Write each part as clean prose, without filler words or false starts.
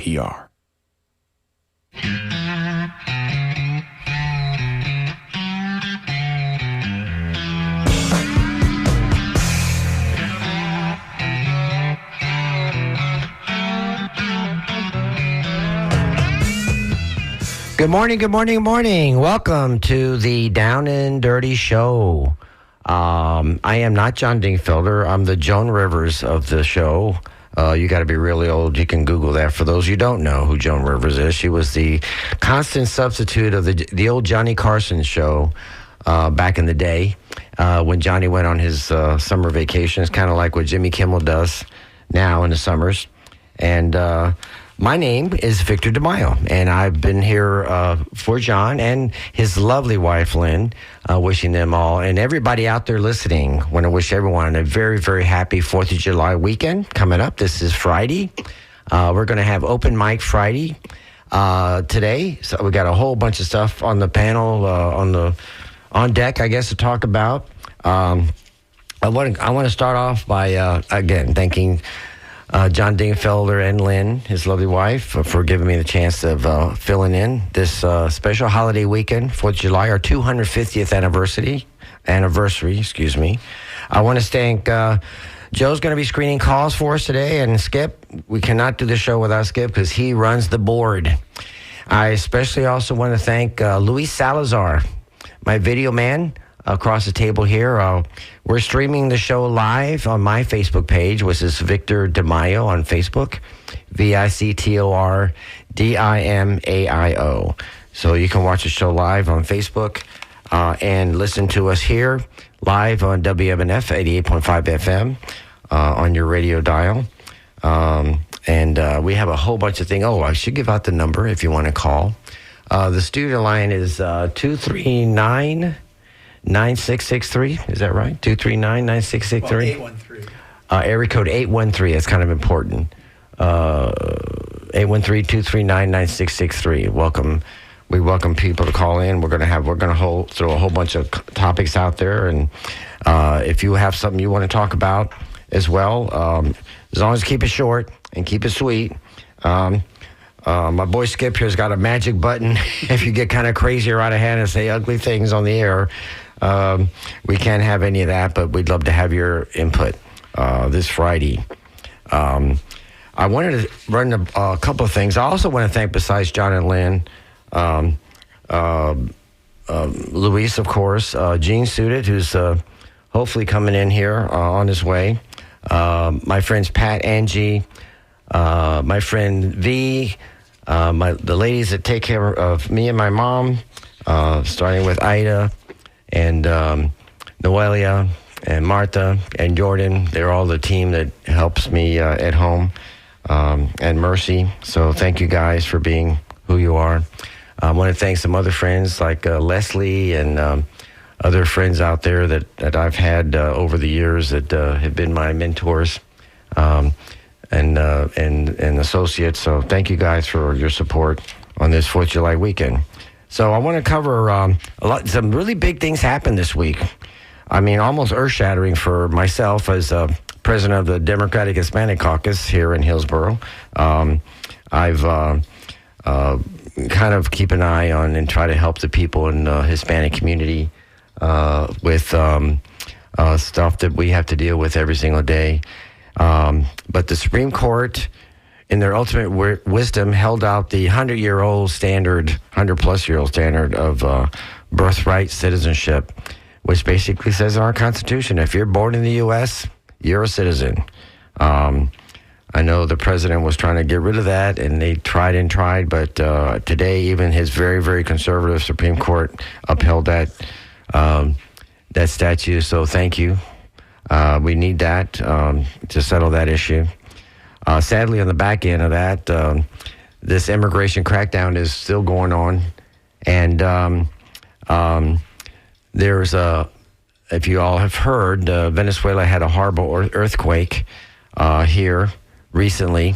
NPR. Good morning, good morning, good morning. Welcome to the Down and Dirty Show. I am not John Dingfelder. I'm the Joan Rivers of the show. You got to be really old. You can Google that. For those you don't know who Joan Rivers is, she was the constant substitute of the old Johnny Carson show back in the day when Johnny went on his summer vacations, kind of like what Jimmy Kimmel does now in the summers. And my name is Victor DeMaio, and I've been here for John and his lovely wife, Lynn, wishing them all, and everybody out there listening, want to wish everyone a very, very happy 4th of July weekend coming up. This is Friday. We're going to have open mic Friday today. So we got a whole bunch of stuff on the panel, on deck, I guess, to talk about. I want to start off by, again, thanking John Dingfelder and Lynn, his lovely wife, for giving me the chance of filling in this special holiday weekend, 4th of July, our 250th anniversary, excuse me. I want to thank Joe's going to be screening calls for us today, and Skip. We cannot do the show without Skip because he runs the board. I especially also want to thank Luis Salazar, my video man, across the table here. We're streaming the show live on my Facebook page, which is Victor DeMaio on Facebook, VictorDimaio. So you can watch the show live on Facebook and listen to us here live on WMNF 88.5 FM on your radio dial. And we have a whole bunch of things. Oh, I should give out the number if you want to call. The studio line is 239 9663, is that right? 239-9663? Well, 813. Area code 813, that's kind of important. 813-239-9663. Welcome. We welcome people to call in. We're going to throw a whole bunch of topics out there. And if you have something you want to talk about as well, as long as you keep it short and keep it sweet. My boy Skip here's got a magic button. If you get kind of crazy or out of hand and say ugly things on the air, we can't have any of that, but we'd love to have your input this Friday. I wanted to run a couple of things. I also want to thank, besides John and Lynn, Luis, of course, Gene Suited, who's hopefully coming in here on his way. My friends Pat, Angie, my friend V, the ladies that take care of me and my mom, starting with Ida and Noelia and Martha and Jordan. They're all the team that helps me at home, and Mercy. So thank you guys for being who you are. I want to thank some other friends like Leslie and other friends out there that I've had over the years that have been my mentors and associates. So thank you guys for your support on this 4th of July weekend. So I want to cover some really big things happened this week. I mean, almost earth-shattering for myself as president of the Democratic Hispanic Caucus here in Hillsborough. I've kind of keep an eye on and try to help the people in the Hispanic community with stuff that we have to deal with every single day. But the Supreme Court, in their ultimate wisdom, held out the 100-plus-year-old standard of birthright citizenship, which basically says in our Constitution, if you're born in the U.S., you're a citizen. I know the president was trying to get rid of that, and they tried, but today even his very, very conservative Supreme Court upheld that statute. So thank you. We need that to settle that issue. Sadly, on the back end of that, this immigration crackdown is still going on. And there's if you all have heard, Venezuela had a horrible earthquake here recently,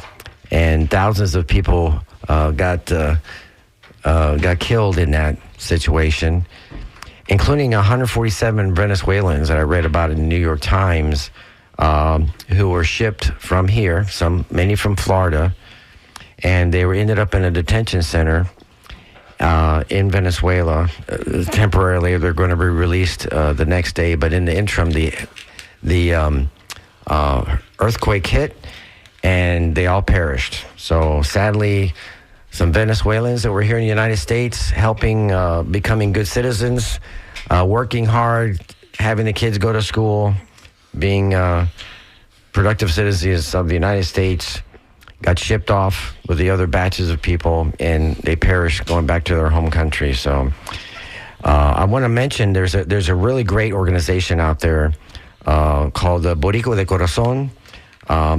and thousands of people got killed in that situation, including 147 Venezuelans that I read about in the New York Times, who were shipped from here, many from Florida, and they ended up in a detention center in Venezuela. Temporarily, they're going to be released the next day, but in the interim, the earthquake hit, and they all perished. So sadly, some Venezuelans that were here in the United States helping, becoming good citizens, working hard, having the kids go to school, being productive citizens of the United States, got shipped off with the other batches of people, and they perished going back to their home country. So I want to mention there's a really great organization out there called the Boricua de Corazon.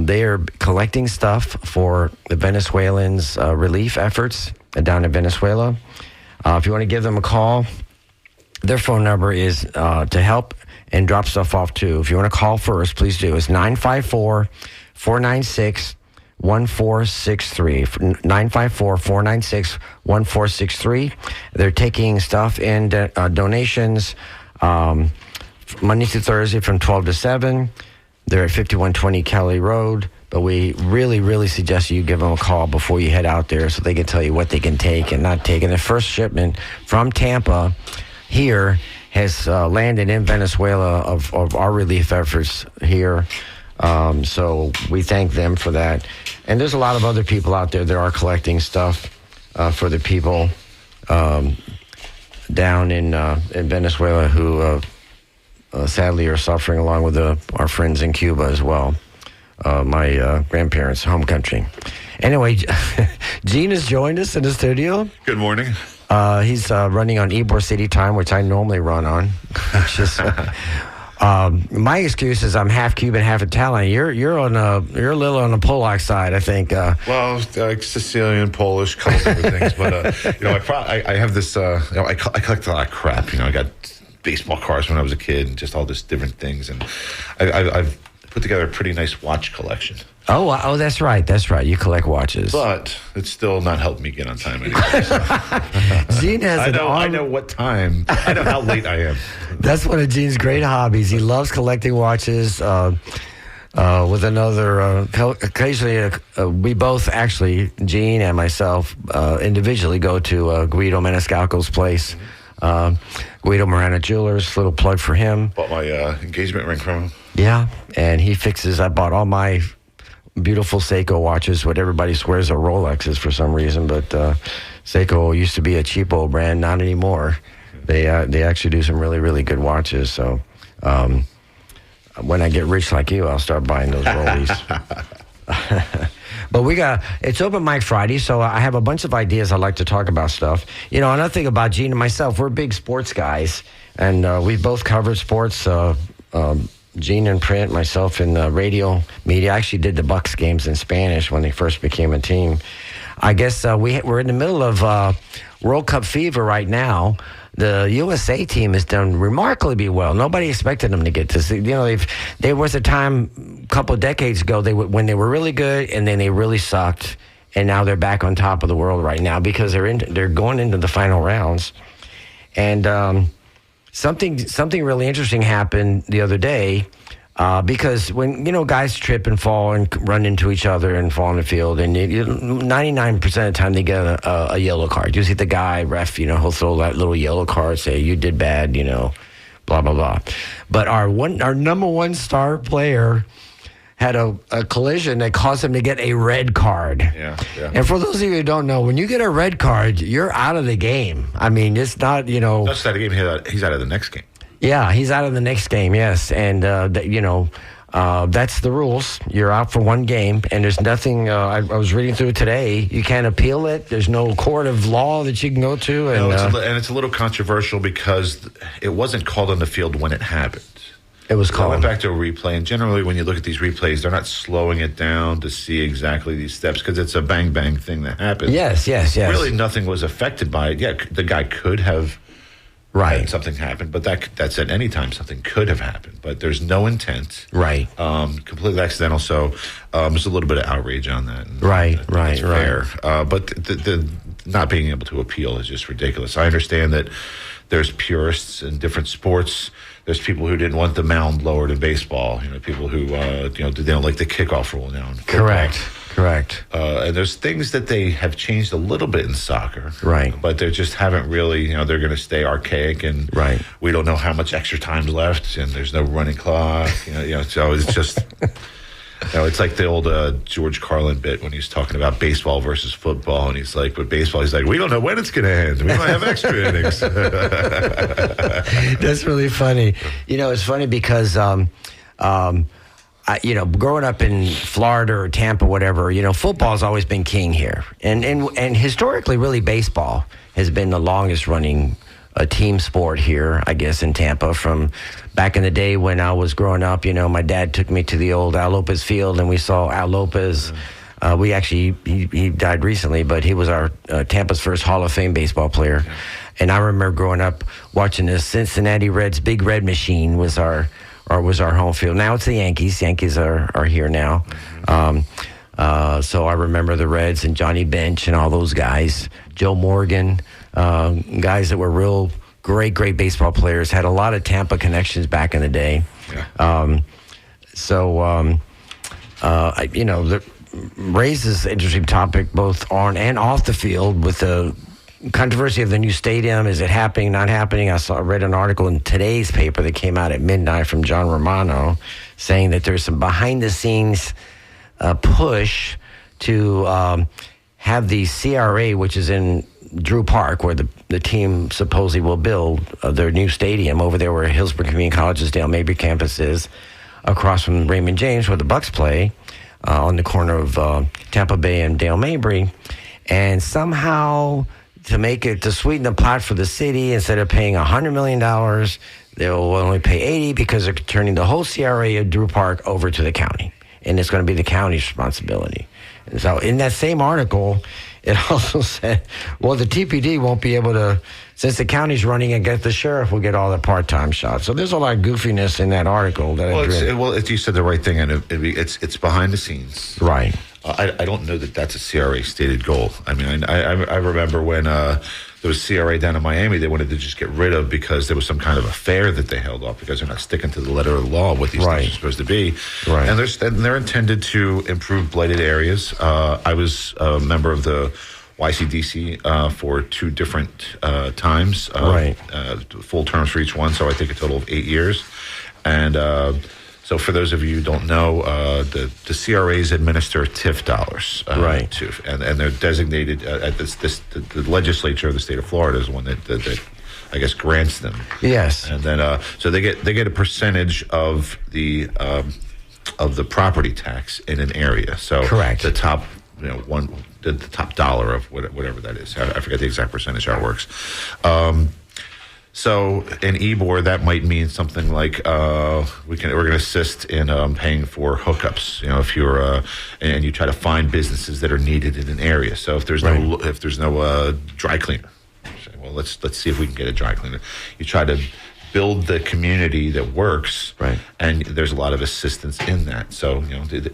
They are collecting stuff for the Venezuelans' relief efforts down in Venezuela. If you want to give them a call, their phone number is to help and drop stuff off too. If you want to call first, please do. It's 954-496-1463. 954-496-1463. They're taking stuff and donations Monday through Thursday from 12 to 7. They're at 5120 Kelly Road, but we really, really suggest you give them a call before you head out there so they can tell you what they can take and not take. And the first shipment from Tampa here has landed in Venezuela of our relief efforts here. So we thank them for that. And there's a lot of other people out there that are collecting stuff for the people down in Venezuela who sadly are suffering, along with our friends in Cuba as well. My grandparents' home country. Anyway, Gene has joined us in the studio. Good morning. He's running on Ybor City time, which I normally run on. My excuse is I'm half Cuban, half Italian. You're a little on the Polak side, I think. Well, Sicilian, Polish, couple different things, but I have this. I collect a lot of crap. I got baseball cards when I was a kid, and just all this different things, and I've put together a pretty nice watch collection. Oh, that's right. You collect watches, but it's still not helped me get on time anymore. So. Gene has I know what time. I know how late I am. That's one of Gene's great hobbies. He loves collecting watches. With another, occasionally, we both actually, Gene and myself, individually go to Guido Maniscalco's place. Guido Marana Jewelers, little plug for him. Bought my engagement ring from him. Yeah, and he fixes. I bought all my beautiful Seiko watches. What everybody swears are Rolexes for some reason, but Seiko used to be a cheapo brand, not anymore. They actually do some really, really good watches. So when I get rich like you, I'll start buying those Rollies. But it's Open Mic Friday, so I have a bunch of ideas I'd like to talk about stuff. Another thing about Gene and myself, we're big sports guys, and we've both covered sports. Gene in print, myself in radio media. I actually did the Bucks games in Spanish when they first became a team. I guess we're in the middle of World Cup fever right now. The USA team has done remarkably well. Nobody expected them to get to see. There was a time a couple of decades ago when they were really good, and then they really sucked, and now they're back on top of the world right now because they're going into the final rounds. And something really interesting happened the other day. Because when, guys trip and fall and run into each other and fall on the field, and 99% of the time they get a yellow card. You see the guy, ref, he'll throw that little yellow card, say, you did bad, blah, blah, blah. But our number one star player had a collision that caused him to get a red card. Yeah. And for those of you who don't know, when you get a red card, you're out of the game. I mean, it's not, That's out of the game. He's out of the next game. Yeah, he's out of the next game, yes. And, that's the rules. You're out for one game, and there's nothing, I was reading through it today, you can't appeal it. There's no court of law that you can go to. And, it's a little controversial because it wasn't called on the field when it happened. It was called. I went back to a replay, and generally when you look at these replays, they're not slowing it down to see exactly these steps because it's a bang-bang thing that happened. Yes. Really nothing was affected by it. Yeah, the guy could have... Right. Something happened, but that's at any time something could have happened, but there's no intent. Right. Completely accidental. So there's a little bit of outrage on that. Right. Fair. But the not being able to appeal is just ridiculous. I understand that there's purists in different sports. There's people who didn't want the mound lowered in baseball. People who they don't like the kickoff rule now. In football. Correct. Correct. And there's things that they have changed a little bit in soccer. Right. But they just haven't really, they're going to stay archaic, and Right. we don't know how much extra time's left, and there's no running clock. So it's just, it's like the old George Carlin bit when he's talking about baseball versus football, and he's like, with baseball, he's like, we don't know when it's going to end. We might have extra innings. That's really funny. It's funny because, growing up in Florida or Tampa, whatever, football's always been king here, and historically, really, baseball has been the longest running team sport here, I guess, in Tampa. From back in the day when I was growing up, my dad took me to the old Al Lopez field, and we saw Al Lopez. We actually, he died recently, but he was our Tampa's first Hall of Fame baseball player. And I remember growing up watching the Cincinnati Reds. Big Red Machine was our home field. Now it's the Yankees. Yankees are here now. So I remember the Reds and Johnny Bench and all those guys. Joe Morgan, guys that were real great baseball players. Had a lot of Tampa connections back in the day. Yeah. The raises an interesting topic both on and off the field with the controversy of the new stadium. Is it happening, not happening? I read an article in today's paper that came out at midnight from John Romano saying that there's some behind-the-scenes push to have the CRA, which is in Drew Park, where the team supposedly will build their new stadium over there where Hillsborough Community College's Dale Mabry campus is, across from Raymond James, where the Bucks play, on the corner of Tampa Bay and Dale Mabry. And somehow, to sweeten the pot for the city, instead of paying $100 million, they'll only pay $80 because they're turning the whole CRA of Drew Park over to the county. And it's going to be the county's responsibility. And so in that same article, it also said, well, the TPD won't be able to, since the county's running it, the sheriff will get all the part-time shots. So there's a lot of goofiness in that article that I read. You said the right thing, and it's behind the scenes. Right. I don't know that that's a CRA stated goal. I mean, I remember when there was CRA down in Miami, they wanted to just get rid of because there was some kind of affair that they held off because they're not sticking to the letter of the law what these things are supposed to be. Right. And they're intended to improve blighted areas. I was a member of the YCDC for 2 different times, full terms for each one, so I think a total of 8 years. And so for those of you who don't know, the CRAs administer TIF dollars. And they're designated at the legislature of the state of Florida is the one that I guess grants them. Yes. And then so they get a percentage of the property tax in an area. So correct. The top the top dollar of whatever that is. I forget the exact percentage how it works. So in Ybor, that might mean something like we're going to assist in paying for hookups. If you're and you try to find businesses that are needed in an area. So if there's no dry cleaner, say, well, let's see if we can get a dry cleaner. You try to build the community that works, and there's a lot of assistance in that. So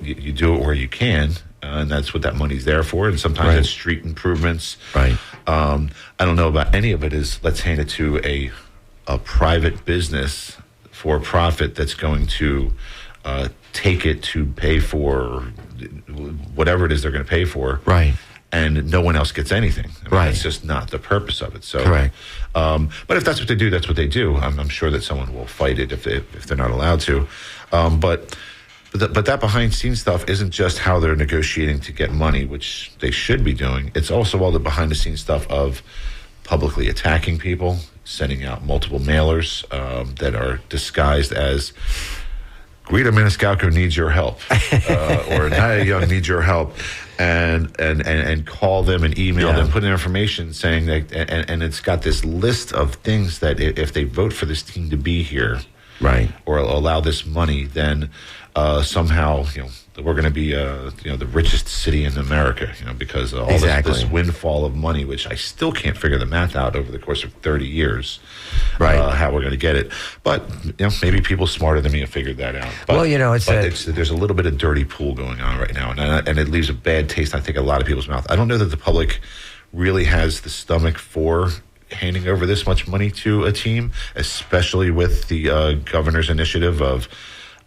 you do it where you can. And that's what that money's there for. And sometimes it's street improvements. Right. I don't know about any of it is let's hand it to a private business for profit that's going to take it to pay for whatever it is they're going to pay for. Right. And no one else gets anything. That's just not the purpose of it. So, correct. But if that's what they do, that's what they do. I'm sure that someone will fight it if they're not allowed to. But that behind-the-scenes stuff isn't just how they're negotiating to get money, which they should be doing. It's also all the behind-the-scenes stuff of publicly attacking people, sending out multiple mailers that are disguised as Guido Maniscalco needs your help, or Nia Young needs your help, and call them and email them, put in information saying that, and it's got this list of things that if they vote for this team to be here, or allow this money, then somehow we're going to be the richest city in America, because all this windfall of money, which I still can't figure the math out over the course of 30 years, how we're going to get it. But maybe people smarter than me have figured that out. But, there's a little bit of dirty pool going on right now, and it leaves a bad taste, I think, in a lot of people's mouth. I don't know that the public really has the stomach for handing over this much money to a team, especially with the governor's initiative of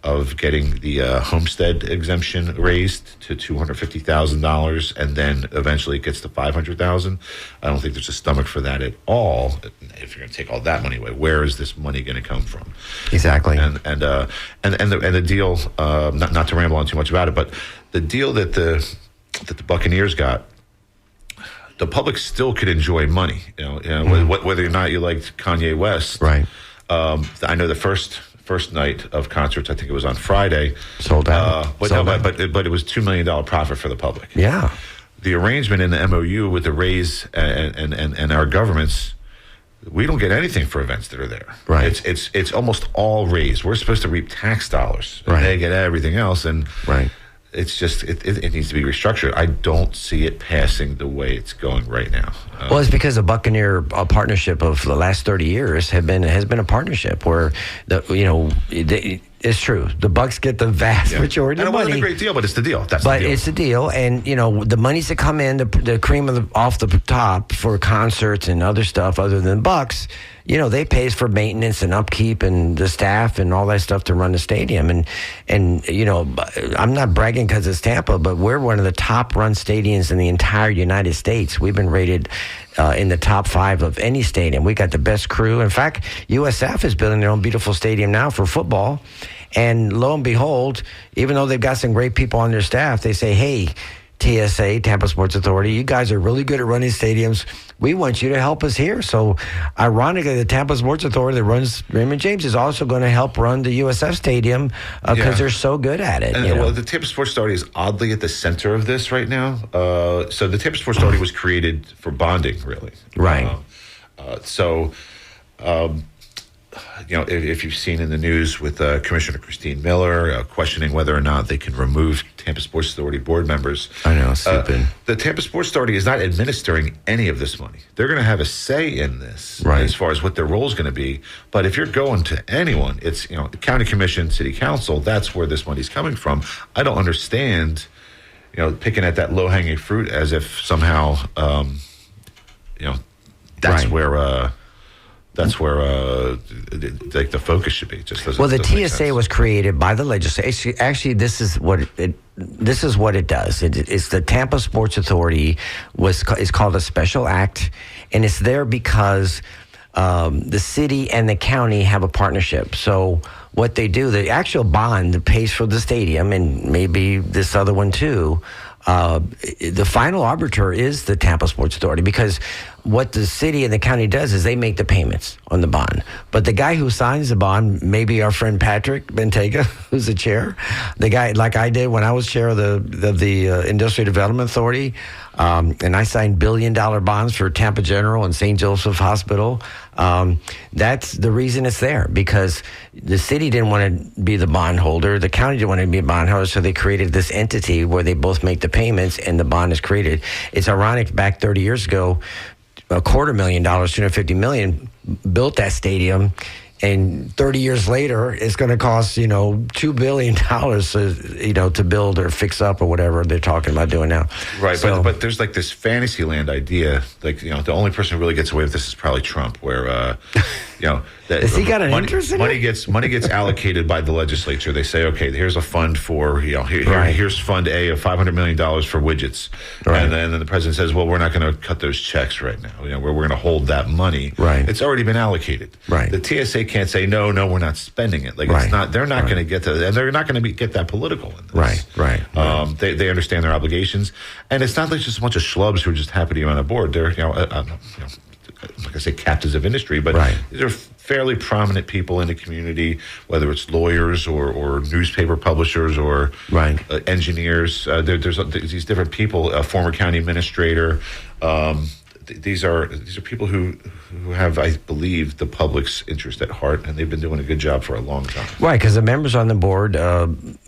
of getting the homestead exemption raised to $250,000, and then eventually it gets to $500,000. I don't think there's a stomach for that at all. If you're going to take all that money away, where is this money going to come from? Exactly. And the deal, not to ramble on too much about it, but the deal that the Buccaneers got, the public still could enjoy money. Whether or not you liked Kanye West, right? I know the first night of concerts, I think it was on Friday, sold out. But it was $2 million profit for the public. Yeah. The arrangement in the MOU with the Rays and our governments, we don't get anything for events that are there. Right. It's almost all Rays. We're supposed to reap tax dollars. Right. They get everything else, and right. It's just it needs to be restructured. I don't see it passing the way it's going right now. Well, it's because the Buccaneer partnership of the last 30 years has been a partnership where it's true. The Bucks get the vast majority of the money. And it wasn't a great deal, but it's the deal. It's the deal, and the monies that come in, the cream off the top for concerts and other stuff, other than Bucks. They pays for maintenance and upkeep and the staff and all that stuff to run the stadium. And I'm not bragging because it's Tampa, but we're one of the top run stadiums in the entire United States. We've been rated in the top 5 of any stadium. We got the best crew. In fact, USF is building their own beautiful stadium now for football. And lo and behold, even though they've got some great people on their staff, they say, hey, TSA, Tampa Sports Authority, you guys are really good at running stadiums. We want you to help us here. So, ironically, the Tampa Sports Authority that runs Raymond James is also going to help run the USF Stadium because they're so good at it. Well, the Tampa Sports Authority is oddly at the center of this right now. So, the Tampa Sports Authority was created for bonding, really. Right. If you've seen in the news with Commissioner Christine Miller questioning whether or not they can remove Tampa Sports Authority board members. I know, stupid. The Tampa Sports Authority is not administering any of this money. They're going to have a say in this as far as what their role is going to be. But if you're going to anyone, it's the county commission, city council, that's where this money's coming from. I don't understand, picking at that low-hanging fruit as if somehow, that's where... That's where the focus should be. The TSA was created by the legislature. Actually, this is what it does. It's the Tampa Sports Authority is called a special act, and it's there because the city and the county have a partnership. So what they do, the actual bond that pays for the stadium and maybe this other one too. The final arbiter is the Tampa Sports Authority because what the city and the county does is they make the payments on the bond. But the guy who signs the bond, maybe our friend Patrick Bentega, who's the chair, the guy like I did when I was chair of the Industrial Development Authority, and I signed billion-dollar bonds for Tampa General and St. Joseph Hospital. That's the reason it's there because the city didn't want to be the bondholder, the county didn't want to be a bondholder, so they created this entity where they both make the payments and the bond is created. It's ironic, back 30 years ago, $250,000, $250 million built that stadium. And 30 years later, it's going to cost, $2 billion, to build or fix up or whatever they're talking about doing now. Right, so, but there's like this fantasy land idea. Like, the only person who really gets away with this is probably Trump, where, has he got an interest in it? Money gets allocated by the legislature. They say, okay, here's a fund for, here's Fund A of $500 million for widgets. Right. And then the president says, well, we're not going to cut those checks right now. We're going to hold that money. Right. It's already been allocated. Right. The TSA can't say, no, we're not spending it. Like, it's not, they're not going to get to, and they're not going to get that political in this. Right. They understand their obligations. And it's not like just a bunch of schlubs who are just happy to be on a board. They're, like I say, captives of industry, but these are fairly prominent people in the community, whether it's lawyers or newspaper publishers or engineers. There's these different people, a former county administrator. These are people who have, I believe, the public's interest at heart, and they've been doing a good job for a long time. Right, because the members on the board,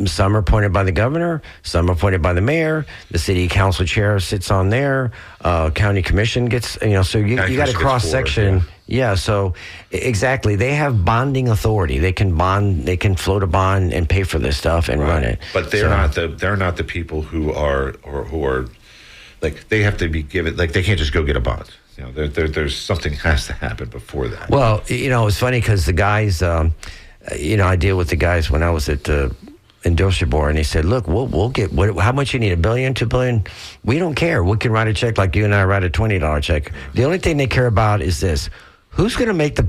some are appointed by the governor, some are appointed by the mayor. The city council chair sits on there. County commission gets, so you got a cross section. Yeah, so exactly, they have bonding authority. They can bond, they can float a bond and pay for this stuff and run it. But they're not the people who are like, they have to be given, like, they can't just go get a bond. There's something has to happen before that. Well, it's funny because the guys, I deal with the guys when I was at Industria Board, and he said, "Look, we'll get how much you need, $1 billion, $2 billion. We don't care. We can write a check like you and I write a $20 check. The only thing they care about is this." Who's going to make the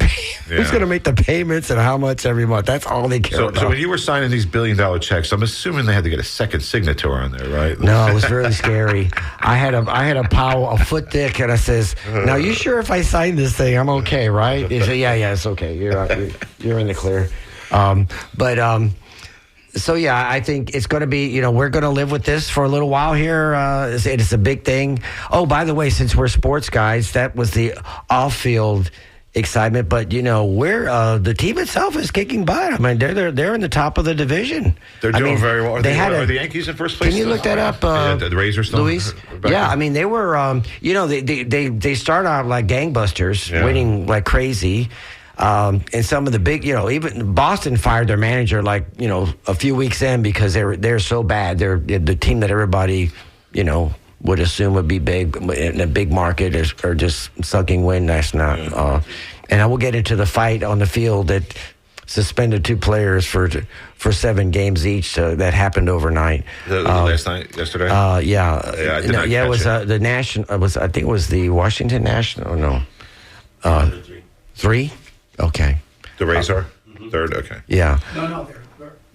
Who's going to make the payments and how much every month? That's all they care about. So when you were signing these $1 billion checks, I'm assuming they had to get a second signature on there, right? No, it was really scary. I had a pile a foot thick, and I says, "Now, you sure if I sign this thing, I'm okay, right?" He said, "Yeah, it's okay. You're in the clear." So yeah, I think it's going to be. We're going to live with this for a little while here. It's a big thing. Oh, by the way, since we're sports guys, that was the off-field excitement, but we're the team itself is kicking butt. I mean, they're in the top of the division. They're doing very well. Are the Yankees in first place? Can you look that up? The Rays are still, Luis? Yeah, I mean they were. They start out like gangbusters, winning like crazy. And some of the big, even Boston fired their manager a few weeks in because they're so bad. They're the team that everybody would assume would be big in a big market or just sucking wind. That's not. And I will get into the fight on the field that suspended 2 players for 7 games each. That happened overnight. Last night, yesterday. It was the national. I think it was the Washington National. No, 3. Okay. The Rays are third. Okay. Yeah. No,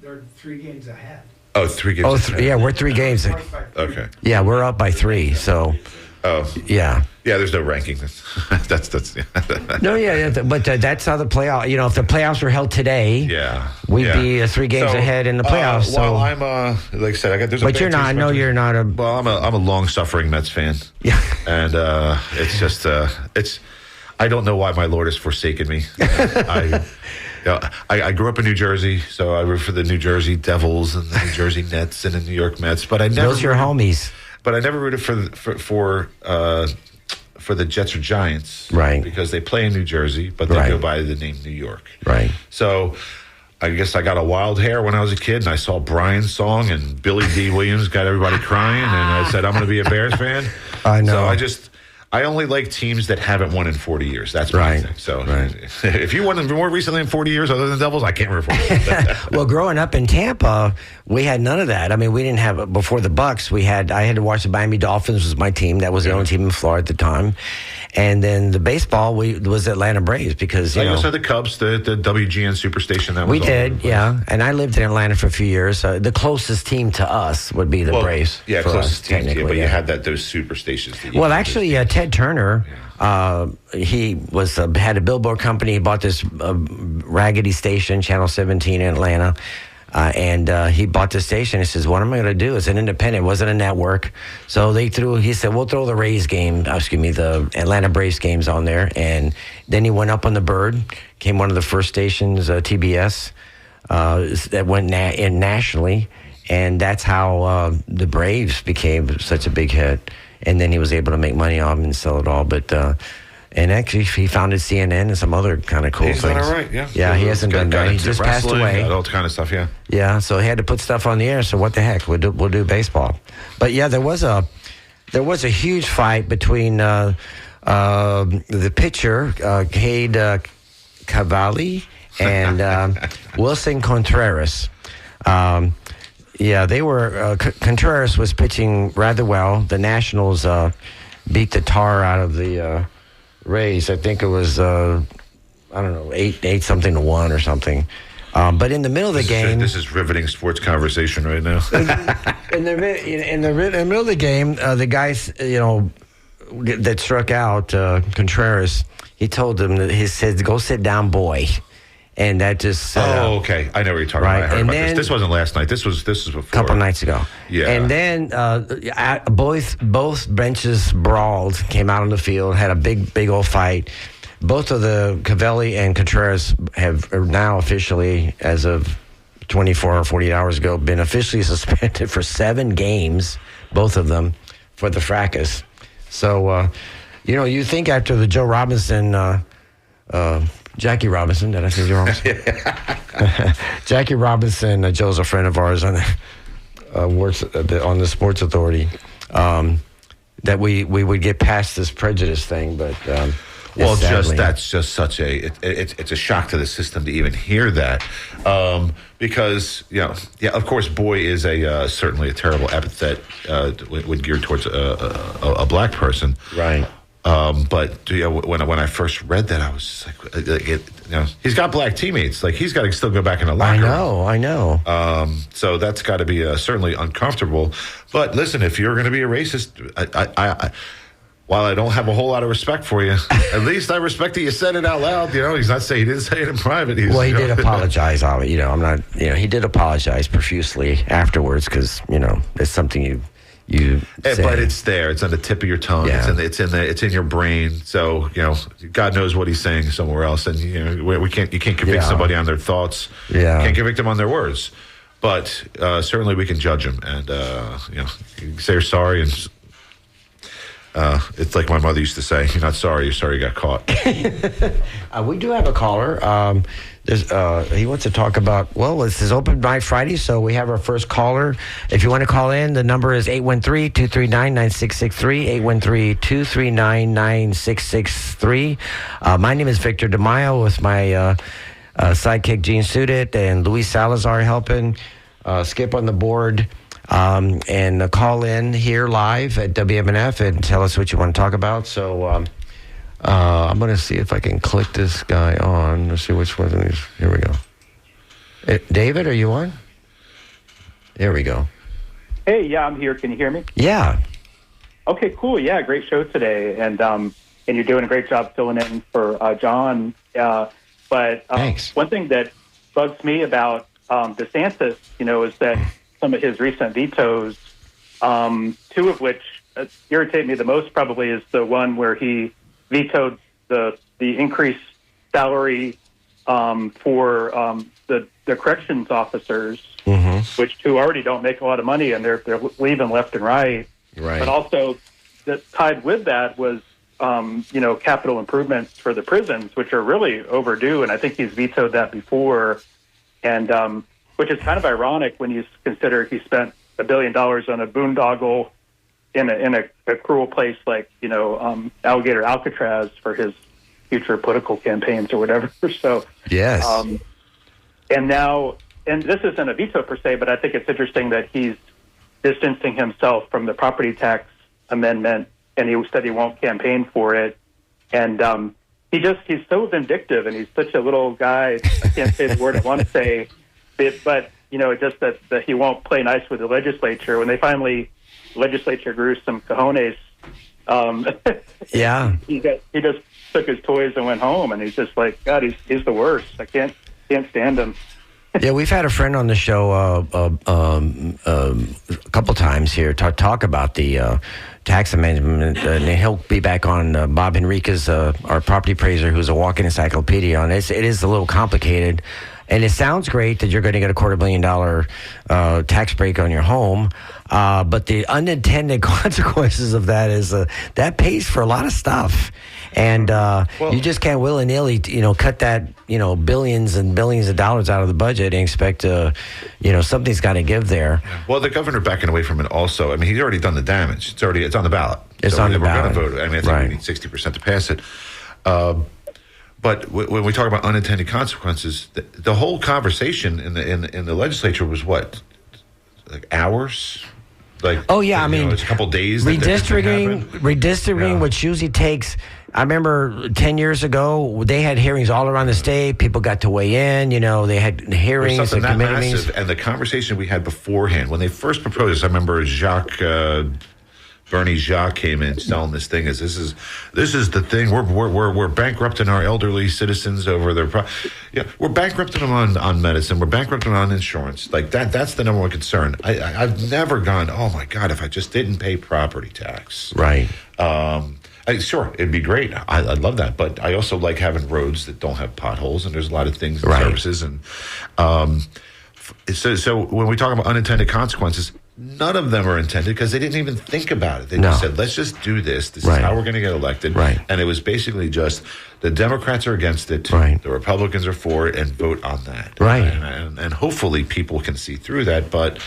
they're 3 games ahead. Oh, 3 games. Yeah, we're 3 games. Okay. Yeah, we're up by 3. So. Oh. Yeah. Yeah, there's no ranking. That's. No, but that's how the playoff. If the playoffs were held today, we'd be 3 games ahead in the playoffs. Well, I'm like I said, there's. But you're not. I know you're not a. Well, I'm a long-suffering Mets fan. Yeah. And it's just it's. I don't know why my Lord has forsaken me. I grew up in New Jersey, so I root for the New Jersey Devils and the New Jersey Nets and the New York Mets. But I never. Those are your homies. But I never rooted for the Jets or Giants, right? Because they play in New Jersey, but they go by the name New York, right? So. I guess I got a wild hair when I was a kid, and I saw Brian's song, and Billy D. Williams got everybody crying, and I said, I'm going to be a Bears fan. I know. So I only like teams that haven't won in 40 years. That's my thing. So if you won more recently in 40 years other than the Devils, I can't root for you. Well, growing up in Tampa, we had none of that. I mean, we didn't have, before the Bucks, I had to watch the Miami Dolphins was my team. That was the only team in Florida at the time. And then the baseball was Atlanta Braves because, you also had the Cubs, the WGN Superstation. That was And I lived in Atlanta for a few years. The closest team to us would be the Braves. Yeah, closest team to you, but you had those superstations. Ted Turner, he had a billboard company. He bought this raggedy station, Channel 17 in Atlanta. And he bought the station. He says, what am I going to do? It's an independent. It wasn't a network. So he said, we'll throw the Atlanta Braves games on there. And then he went up on the Bird, became one of the first stations, TBS, that went nationally. And that's how the Braves became such a big hit. And then he was able to make money on them and sell it all. But and actually, he founded CNN and some other kind of cool things. He's done all right, yeah. Yeah, he hasn't done that. He just passed away. All kind of stuff, yeah. Yeah, so he had to put stuff on the air. So what the heck? We'll do baseball. But yeah, there was a huge fight between the pitcher Cade Cavalli and Wilson Contreras. They were. Contreras was pitching rather well. The Nationals beat the tar out of the Rays. I think it was 8 something to 1 or something. But in the middle of the game, this is riveting sports conversation right now. in the middle of the game, the guys that struck out Contreras, he told them that he said, "Go sit down, boy." And that just okay. I know what you're talking about. I heard about this. This wasn't last night. This was before. A couple nights ago. Yeah. And then both benches brawled, came out on the field, had a big old fight. Both of the Cavalli and Contreras are now officially, as of 24 or 48 hours ago, been officially suspended for 7 games, both of them, for the fracas. So, you think after the Joe Robinson Jackie Robinson, did I say Joe Robinson? Jackie Robinson, Joe's a friend of ours, works on the Sports Authority, that we would get past this prejudice thing. But Well, sadly. that's just such it's a shock to the system to even hear that, because of course, boy is certainly a terrible epithet when geared towards a black person, Right. But when I first read that, I was just like, he's got black teammates, like he's got to still go back in the locker room. I know. So that's got to be certainly uncomfortable. But listen, if you're going to be a racist, while I don't have a whole lot of respect for you, at least I respect that you said it out loud. He's not saying he didn't say it in private. Well, he did apologize. I'm not. He did apologize profusely afterwards because it's something you say. But it's there. It's on the tip of your tongue. Yeah. It's in your brain. So God knows what he's saying somewhere else, and you can't convict somebody on their thoughts. Yeah. Can't convict them on their words. But certainly we can judge them, and you say you're sorry, and it's like my mother used to say: "You're not sorry. You're sorry you got caught." We do have a caller. He wants to talk about, this is Open Mic Friday, so we have our first caller. If you want to call in, the number is 813-239-9663, 813-239-9663. My name is Victor DeMaio with my sidekick Gene Sudit and Luis Salazar helping. Skip on the board. And call in here live at WMNF and tell us what you want to talk about. So I'm going to see if I can click this guy on. Let's see which one of these. Here we go. David, are you on? There we go. Hey, yeah, I'm here. Can you hear me? Yeah. Okay, cool. Yeah, great show today, and you're doing a great job filling in for John. But Thanks. One thing that bugs me about DeSantis, is that some of his recent vetoes, two of which irritate me the most, probably is the one where he vetoed the increased salary for the corrections officers, who already don't make a lot of money, and they're leaving left and right. Right. But also, tied with that was capital improvements for the prisons, which are really overdue, and I think he's vetoed that before, and which is kind of ironic when you consider he spent $1 billion on a boondoggle in a cruel place like Alligator Alcatraz for his future political campaigns or whatever. So Yes. And this isn't a veto per se, but I think it's interesting that he's distancing himself from the property tax amendment, and he said he won't campaign for it. And he's so vindictive, and he's such a little guy. I can't say the word I want to say, but just that he won't play nice with the legislature. When legislature grew some cojones, Yeah. he just took his toys and went home, and he's just like, God, he's the worst. I can't stand him. Yeah, we've had a friend on the show a couple times here to talk about the tax amendment, and he'll be back on Bob Henriquez, our property appraiser, who's a walking encyclopedia on it. It is a little complicated, and it sounds great that you're going to get a $250,000 tax break on your home, but the unintended consequences of that is that pays for a lot of stuff. And you just can't willy-nilly, cut that, billions and billions of dollars out of the budget and expect something's got to give there. Well, the governor backing away from it also. I mean, he's already done the damage. It's on the ballot. It's on the ballot. We're going to vote. I mean, I think we need 60% to pass it. But when we talk about unintended consequences, the whole conversation in the legislature was what, like hours? Like, oh yeah, I mean, it's a couple days. Redistricting, which usually takes. I remember 10 years ago, they had hearings all around the state. People got to weigh in. They had hearings and committee meetings. And the conversation we had beforehand, when they first proposed this, I remember Bernie Jacques came in selling this thing as this is the thing. We're bankrupting our elderly citizens over their we're bankrupting them on medicine. We're bankrupting them on insurance. Like that's the number one concern. I've never gone, oh my God, if I just didn't pay property tax. Right. Sure, it'd be great. I'd love that, but I also like having roads that don't have potholes, and there's a lot of things and services. And so when we talk about unintended consequences, none of them are intended because they didn't even think about it. They just said, let's just do this. This is how we're going to get elected. Right. And it was basically just the Democrats are against it, the Republicans are for it, and vote on that. Right. And hopefully people can see through that, but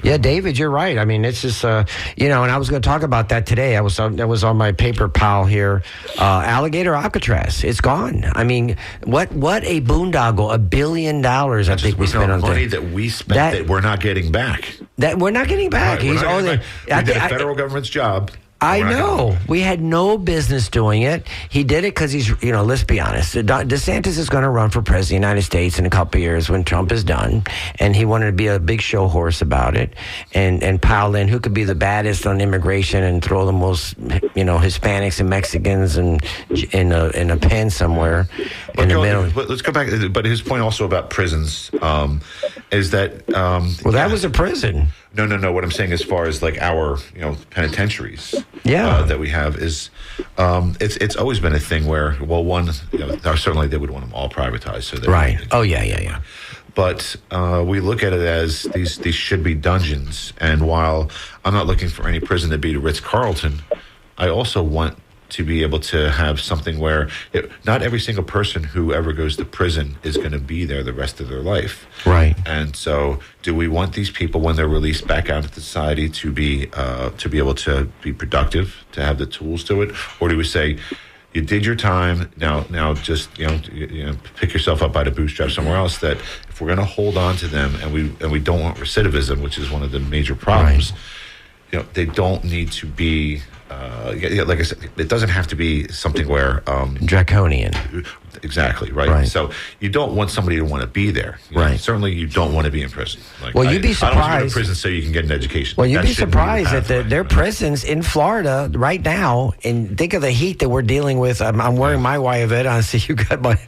Yeah, David, you're right. I mean, it's just, and I was going to talk about that today. That was on my paper pile here. Alligator Alcatraz, it's gone. I mean, what a boondoggle, $1 billion, I think we spent on money things. that we spent that we're not getting back. That we're not getting back. Right, we did a federal government's job. I know. We had no business doing it. He did it because he's, let's be honest. DeSantis is going to run for president of the United States in a couple of years when Trump is done. And he wanted to be a big show horse about it and pile in who could be the baddest on immigration and throw the most, Hispanics and Mexicans in a pen somewhere in the middle. But let's go back. But his point also about prisons is that. That was a prison. No. What I'm saying, as far as like our, penitentiaries, that we have is, it's always been a thing where, well, one, certainly they would want them all privatized, so that right. Oh yeah. But we look at it as these should be dungeons, and while I'm not looking for any prison to be the Ritz-Carlton, I also want to be able to have something where not every single person who ever goes to prison is going to be there the rest of their life. Right. And so do we want these people, when they're released back out into society, to be able to be productive, to have the tools to it? Or do we say, you did your time, now just pick yourself up by the bootstraps somewhere else? That if we're going to hold on to them, and we don't want recidivism, which is one of the major problems, they don't need to be like I said, it doesn't have to be something where draconian. Exactly, right? So you don't want somebody to want to be there. Right. Certainly you don't want to be in prison. You'd be surprised. I don't want to go to prison so you can get an education. Well, you'd be surprised that their prisons in Florida right now, and think of the heat that we're dealing with. I'm wearing my Wyavette on, so you got my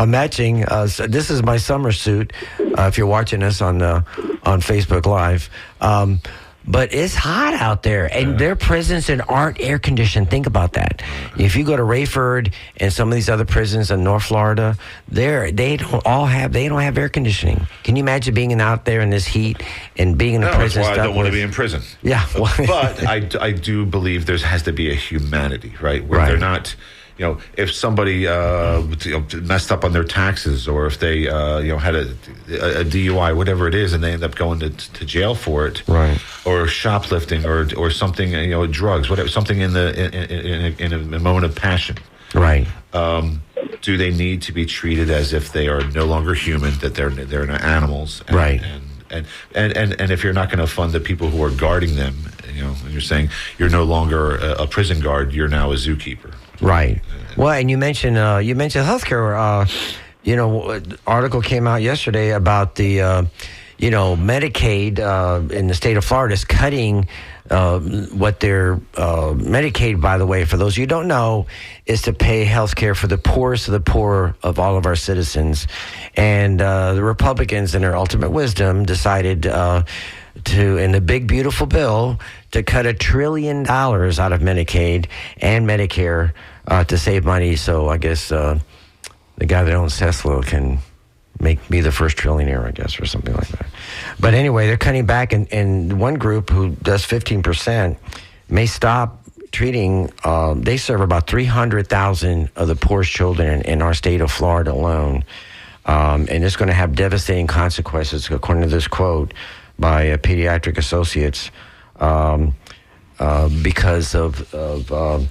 matching. So this is my summer suit, if you're watching us on Facebook Live. But it's hot out there, and their prisons aren't air conditioned. Think about that. If you go to Rayford and some of these other prisons in North Florida, they don't have air conditioning. Can you imagine being out there in this heat and being in a prison? That's why I don't want to be in prison. Yeah, but I do believe there has to be a humanity, right? Where they're not. If somebody messed up on their taxes, or if they had a DUI, whatever it is, and they end up going to jail for it, right? Or shoplifting, or something, drugs, whatever, something in a moment of passion, right? Do they need to be treated as if they are no longer human, that they're animals, right? And if you're not going to fund the people who are guarding them, and you're saying you're no longer a prison guard, you're now a zookeeper. Right. Well, and you mentioned healthcare. Article came out yesterday about the Medicaid in the state of Florida is cutting what their Medicaid, by the way, for those of you who don't know, is to pay health care for the poorest of the poor of all of our citizens. And the Republicans, in their ultimate wisdom, decided in the big, beautiful bill, to cut $1 trillion out of Medicaid and Medicare to save money. So I guess the guy that owns Tesla can make me the first trillionaire, I guess, or something like that. But anyway, they're cutting back, and one group who does 15% may stop treating. They serve about 300,000 of the poorest children in our state of Florida alone. And it's going to have devastating consequences, according to this quote by Pediatric Associates, because of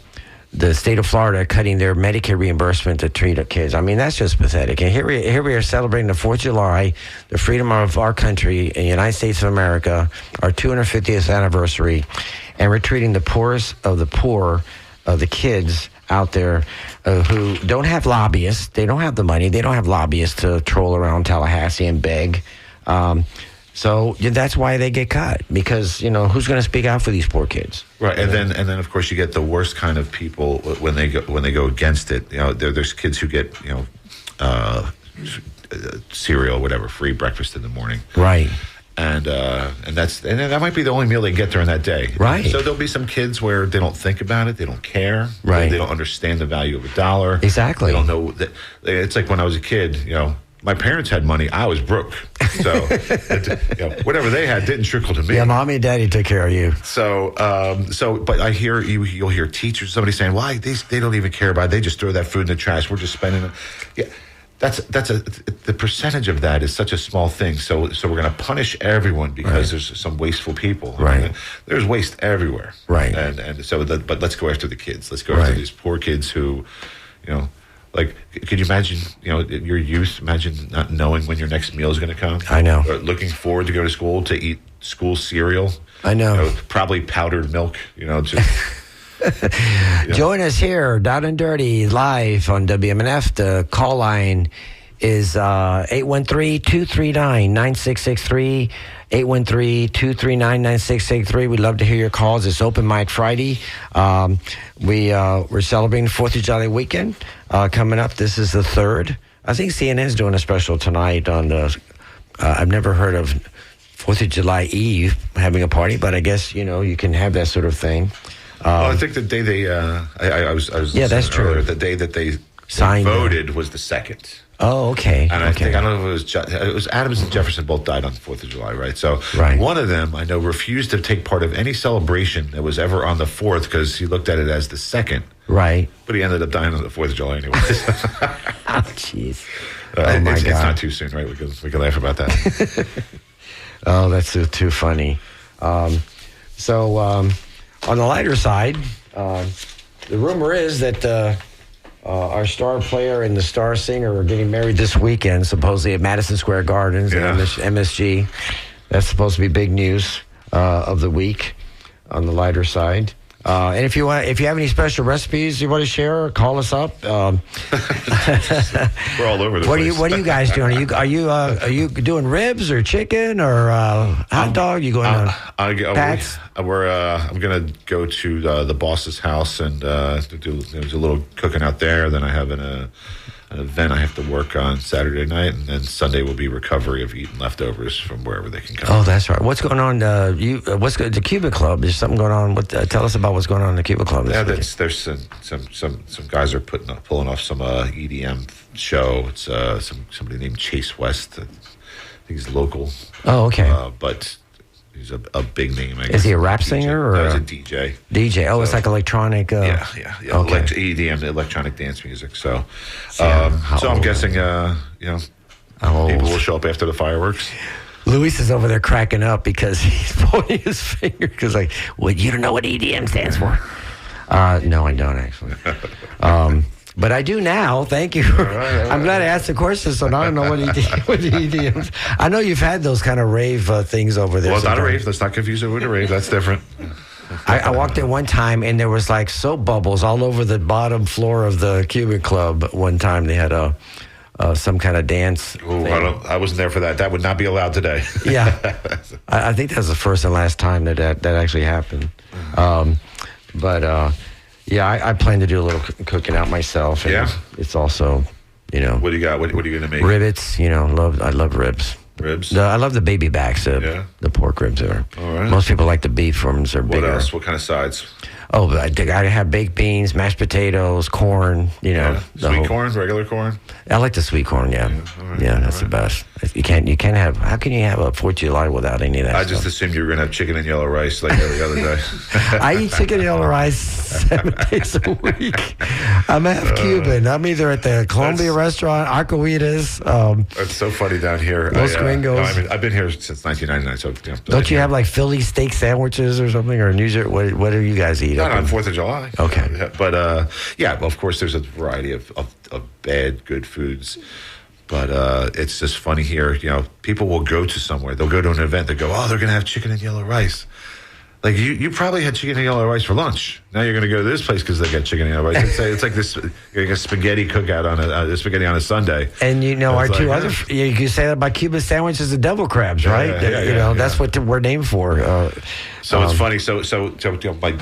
the state of Florida cutting their Medicare reimbursement to treat kids. I mean, that's just pathetic. And here we are celebrating the 4th of July, the freedom of our country, the United States of America, our 250th anniversary, and we're treating the poorest of the poor, of the kids out there who don't have lobbyists. They don't have the money. They don't have lobbyists to troll around Tallahassee and beg. So that's why they get cut, because who's going to speak out for these poor kids? Right, and then of course you get the worst kind of people when they go against it. There's kids who get cereal, whatever, free breakfast in the morning. Right. And that might be the only meal they get during that day. Right. So there'll be some kids where they don't think about it, they don't care. Right. They don't understand the value of a dollar. Exactly. They don't know that. It's like when I was a kid, my parents had money. I was broke. So whatever they had didn't trickle to me. Yeah, mommy and daddy took care of you. So, but I hear you'll hear teachers, somebody saying, "Why they don't even care about it. They just throw that food in the trash. We're just spending it." Yeah. the percentage of that is such a small thing. So we're going to punish everyone because there's some wasteful people. Right. I mean, there's waste everywhere. Right. And so but let's go after the kids. Let's go after these poor kids who, like, could you imagine, your youth, imagine not knowing when your next meal is going to come? I know. Or looking forward to go to school to eat school cereal. I know. Probably powdered milk, just. Join us here, Down and Dirty, live on WMNF. The call line is 813-239-9663. 813-239-9663. We'd love to hear your calls. It's Open Mic Friday. We're celebrating 4th of July weekend coming up. This is the 3rd. I think CNN's doing a special tonight on the. I've never heard of 4th of July Eve having a party, but I guess you can have that sort of thing. Well, I think the day they, I was that's true. earlier, the day that they voted was the 2nd. Oh, okay. And I don't know if it was Adams and Jefferson both died on the 4th of July, right? So one of them, I know, refused to take part of any celebration that was ever on the 4th because he looked at it as the 2nd. Right. But he ended up dying on the 4th of July anyway. Oh, jeez. It's not too soon, right? We can laugh about that. Oh, that's too funny. So on the lighter side, the rumor is that our star player and the star singer are getting married this weekend, supposedly at Madison Square Gardens at MSG. That's supposed to be big news of the week on the lighter side. And if you have any special recipes you want to share, call us up. We're all over the place. What are you guys doing? Are you doing ribs or chicken or hot dog? You going to Pat's? I'm gonna go to the boss's house and there's a little cooking out there. Then I have an event I have to work on Saturday night, and then Sunday will be recovery of eating leftovers from wherever they can come. Oh, that's right. What's going on? The Cuba Club? Is something going on? Tell us about what's going on in the Cuba Club. There's some guys are pulling off some EDM show. It's somebody named Chase West. I think he's local. Oh, okay. But he's a big name. Is he a rap singer or he's a DJ? DJ. Oh, so, it's like electronic. Yeah. Okay. EDM, electronic dance music. So I'm guessing people will show up after the fireworks. Luis is over there cracking up because he's pointing his finger because you don't know what EDM stands for. No, I don't actually. But I do now. Thank you. All right. I'm glad I asked the question, so now I don't know what EDMs. I know you've had those kind of rave things over there. Well, it's not a rave. Let's not confuse it with a rave. That's different. I walked in one time, and there was soap bubbles all over the bottom floor of the Cuban Club. One time they had some kind of dance. Ooh, I wasn't there for that. That would not be allowed today. Yeah. I think that was the first and last time that actually happened. Yeah, I plan to do a little cooking out myself. And it's also, What do you got? What are you going to make? Rivets, I love ribs. Ribs? I love the baby backs, the pork ribs. All right. Most people like the beef ones. Are bigger. What else? What kind of sides? Oh, I have baked beans, mashed potatoes, corn, Sweet corn, regular corn? I like the sweet corn, yeah. That's the best. You can't have, how can you have a 4th of July without any of that I just assumed you were going to have chicken and yellow rice like every other day. I eat chicken and yellow rice 7 days a week. I'm half Cuban. I'm either at the Columbia restaurant, Arcoitas. It's so funny down here. Los Gringos. I've been here since 1999. So don't you have Philly steak sandwiches or something? Or New Jersey? What do you guys eat? Not on 4th of July. Okay. But, of course, there's a variety of bad, good foods. But it's just funny here. People will go to somewhere. They'll go to an event. They go, they're going to have chicken and yellow rice. You probably had chicken and yellow rice for lunch. Now you're going to go to this place because they got chicken and yellow rice. It's like this a spaghetti cookout on a Sunday. And our two other, you can say that about Cuban sandwiches and devil crabs, right? That's what we're named for. So it's funny. So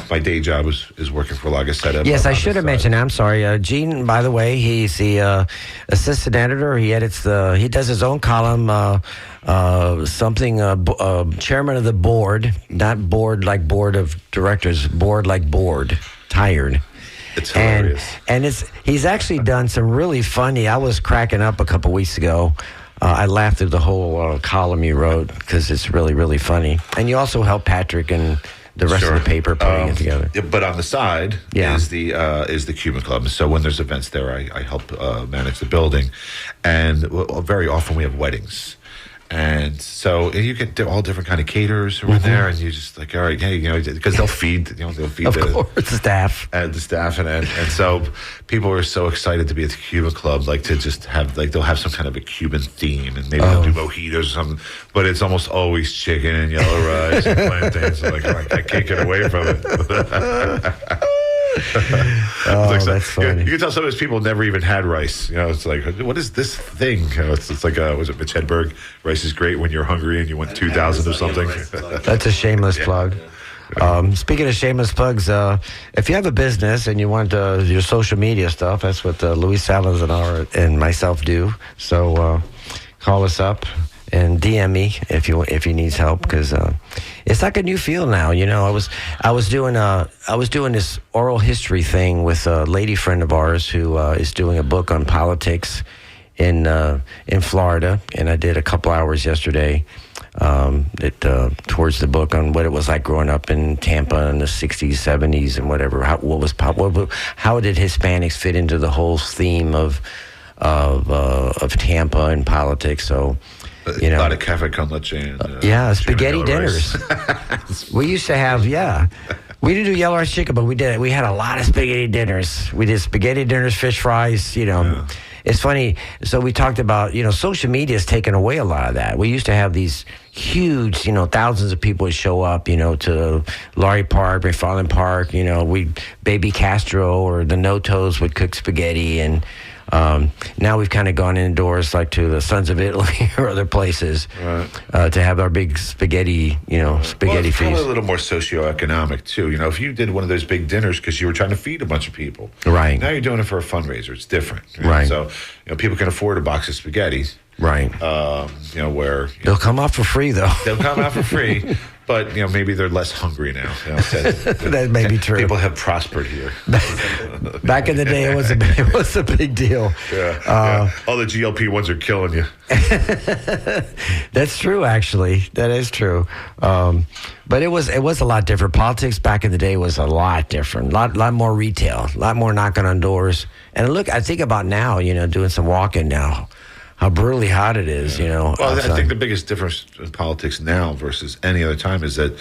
my day job is working for La Gazzetta. Yes, I should have mentioned. I'm sorry, Gene. By the way, he's the assistant editor. He edits he does his own column. Chairman of the board, not board like board of directors, board like board, tired. It's hilarious. And he's actually done some really funny. I was cracking up a couple weeks ago. I laughed at the whole column you wrote because it's really, really funny. And you also help Patrick and the rest Sure. of the paper, putting it together. Yeah, but on the side Yeah. is the Cuban Club. So when there's events there, I help manage the building, and very often we have weddings. And so you get all different kind of caterers who are in there, and you just like, all right, hey, because they'll feed, they'll feed Of the course, staff. the staff, and so people are so excited to be at the Cuban Club, like to just have like they'll have some kind of a Cuban theme, and maybe they'll do mojitos or something, but it's almost always chicken and yellow rice and plantains. So like, I can't get away from it. Oh, that's funny. You can tell some of those people never even had rice. It's like, what is this thing? It's like, was it Mitch Hedberg? Rice is great when you're hungry and you want 2,000 or something. That's a shameless plug. Speaking of shameless plugs, if you have a business and you want your social media stuff, that's what Luis Salazar and myself do. So call us up and DM me if you need help, because it's like a new field now. I was doing this oral history thing with a lady friend of ours who is doing a book on politics in Florida, and I did a couple hours yesterday towards the book on what it was like growing up in Tampa in the 60s, 70s, and whatever. How did Hispanics fit into the whole theme of Tampa and politics? So. A lot of cafe con leche and spaghetti dinners. We used to have, we didn't do yellow rice chicken, but we had a lot of spaghetti dinners. We did spaghetti dinners, fish fries. It's funny. So we talked about, social media has taken away a lot of that. We used to have these huge, thousands of people would show up, to Laurie Park, McFarland Park. Baby Castro or the No-Toes would cook spaghetti, and now we've kind of gone indoors, like to the Sons of Italy or other places, to have our big spaghetti, spaghetti it's probably feast. a little more socioeconomic too. If you did one of those big dinners because you were trying to feed a bunch of people, Right. Now you're doing it for a fundraiser. It's different, Right. So people can afford a box of spaghetti, Right. where They'll come out for free, though. they'll come out for free. But maybe they're less hungry now. That may be true. People have prospered here. Back in the day, it was a big deal. Yeah. All the GLP-1s are killing you. That's true, actually. That is true. But it was a lot different. Politics back in the day was a lot different. A lot more retail. A lot more knocking on doors. And look, I think about now, doing some walking now. How brutally hot it is, Well, outside. I think the biggest difference in politics now versus any other time is that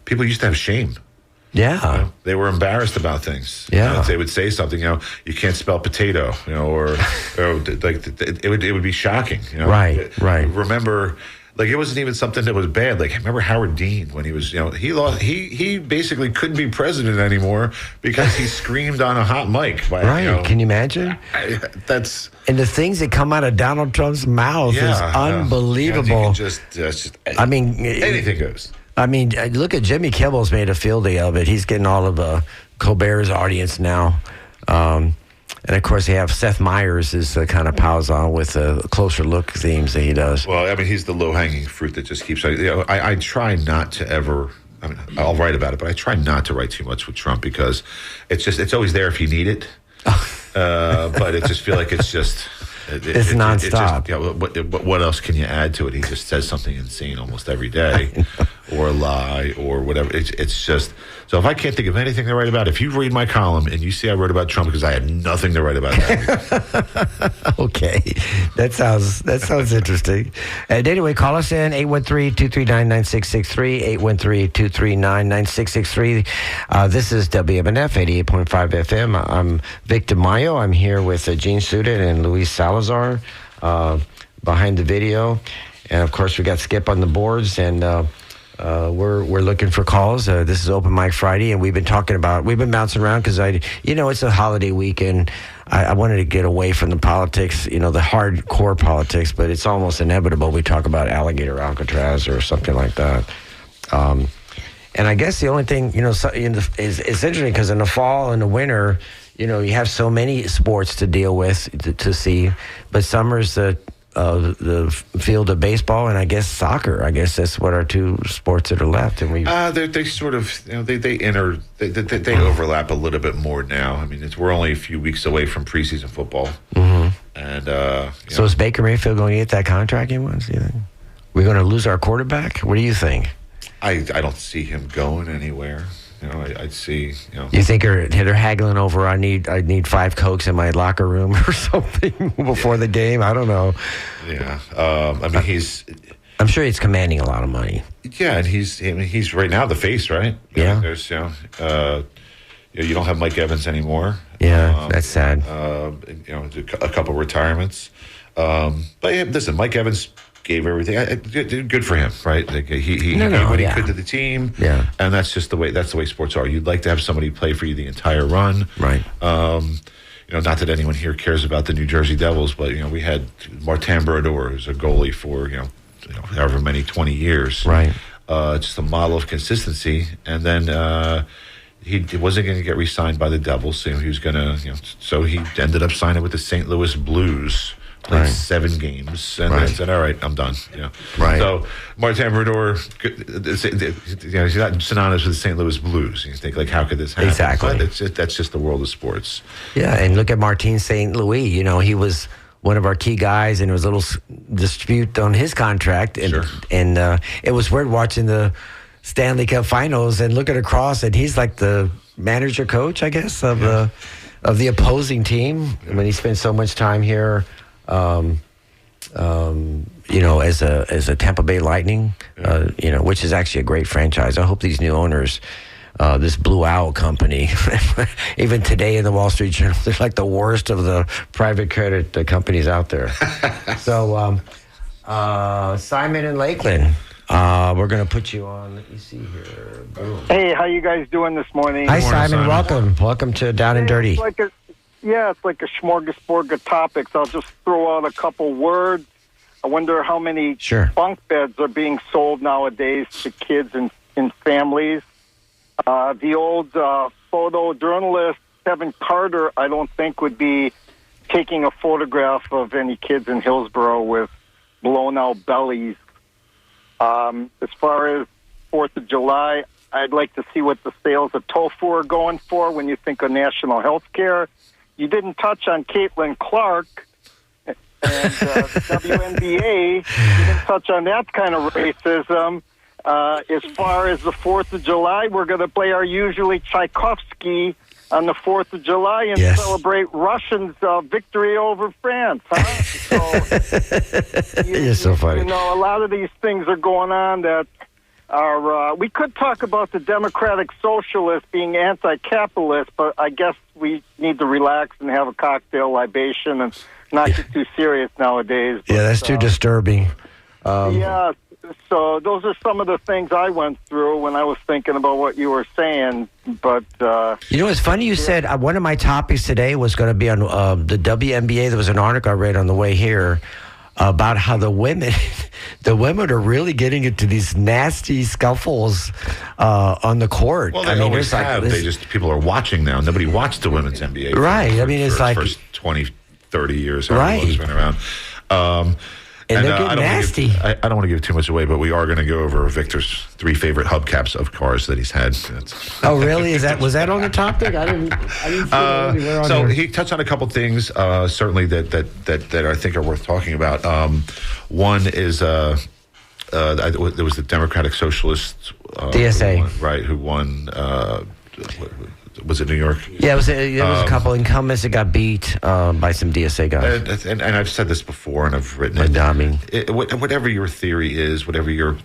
people used to have shame. Yeah. They were embarrassed about things. Yeah. They would say something, you can't spell potato, or like it would be shocking. Right. Remember, like, it wasn't even something that was bad. Like, I remember Howard Dean when he was, he lost. He basically couldn't be president anymore because he screamed on a hot mic. Right. Can you imagine? That's. And the things that come out of Donald Trump's mouth is unbelievable. You can just I mean, anything goes. I mean, look at Jimmy Kimmel's made a field day of it. He's getting all of Colbert's audience now. And, of course, they have Seth Meyers is kind of piles on with the closer look themes that he does. Well, I mean, he's the low-hanging fruit that just keeps... I try not to ever... I mean, I'll write about it, but I try not to write too much with Trump because it's always there if you need it. But it just feel like it's just... It's nonstop. What else can you add to it? He just says something insane almost every day, or a lie, or whatever. It's just... So if I can't think of anything to write about, if you read my column and you see I wrote about Trump because I had nothing to write about that. Okay. That sounds interesting. And anyway, call us in, 813-239-9663, 813-239-9663. This is WMNF 88.5 FM. I'm Vic DeMaio. I'm here with Gene Sudet and Luis Salazar behind the video. And, of course, we got Skip on the boards, and... we're looking for calls. This is Open Mic Friday, and we've been bouncing around because it's a holiday weekend. I wanted to get away from the politics, the hardcore politics, but it's almost inevitable. We talk about Alligator Alcatraz or something like that. And I guess the only thing, is interesting because in the fall and the winter, you have so many sports to deal with, to see, but summer's the field of baseball and I guess soccer. I guess that's what our two sports that are left. And they sort of they overlap a little bit more now. I mean, we're only a few weeks away from preseason football, and so is Baker Mayfield going to get that contract he wants? Do you think we're going to lose our quarterback? What do you think? I don't see him going anywhere. I'd see. You think they're haggling over? I need 5 Cokes in my locker room or something before the game. I don't know. Yeah. I mean, I'm sure he's commanding a lot of money. Yeah, and he's right now the face, right? Yeah. There's you don't have Mike Evans anymore. Yeah, that's sad. A couple retirements. But yeah, listen, Mike Evans gave everything. Good for him, right? Like he gave what he could to the team. Yeah, and that's the way sports are. You'd like to have somebody play for you the entire run, right? Not that anyone here cares about the New Jersey Devils, but we had Martin Brodeur, who's a goalie for however many 20 years, right? Just a model of consistency, and then. He wasn't going to get re-signed by the Devils, so he was going to, so he ended up signing with the St. Louis Blues, played 7 games, and then said, "All right, I'm done." Right. So Martin Brodeur, he's not synonymous with the St. Louis Blues. You think, like, how could this happen? Exactly. But that's just the world of sports. Yeah, and look at Martin St. Louis. He was one of our key guys, and there was a little dispute on his contract, and it was weird watching the Stanley Cup Finals and looking across, and he's like the manager coach, I guess, of the opposing team. I mean, he spent so much time here, as a Tampa Bay Lightning, which is actually a great franchise. I hope these new owners, this Blue Owl company, even today in the Wall Street Journal, they're like the worst of the private credit companies out there. So, Simon in Lakeland. We're going to put you on. Let me see here. Boom. Hey, how you guys doing this morning? Hi, Good morning, Simon. Welcome to Down and Dirty. It's like a smorgasbord of topics. I'll just throw out a couple words. I wonder how many bunk beds are being sold nowadays to kids and families. The old photojournalist Kevin Carter, I don't think, would be taking a photograph of any kids in Hillsborough with blown-out bellies. As far as 4th of July, I'd like to see what the sales of tofu are going for when you think of national health care. You didn't touch on Caitlin Clark and the WNBA. You didn't touch on that kind of racism. As far as the 4th of July, we're going to play our usually Tchaikovsky on the 4th of July and celebrate Russians' victory over France. So, You're so funny. A lot of these things are going on that are... we could talk about the Democratic Socialists being anti-capitalist, but I guess we need to relax and have a cocktail libation and not get too serious nowadays. But, that's too disturbing. So those are some of the things I went through when I was thinking about what you were saying. But it's funny you said one of my topics today was going to be on the WNBA. There was an article I read on the way here about how the women are really getting into these nasty scuffles on the court. Well, they always have. People are watching now. Nobody watched the women's NBA. Right. For the first 20, 30 years. Right. It's been around. And they're getting nasty. I don't want to give too much away, but we are going to go over Victor's 3 favorite hubcaps of cars that he's had. Oh, really? Was that on the topic? I didn't see that anywhere on there. He touched on a couple things, certainly that I think are worth talking about. One is there was the Democratic Socialist DSA, who won. Was it New York? Yeah, it was a couple incumbents that got beat by some DSA guys. And I've said this before, and I've written it. Whatever your theory is, the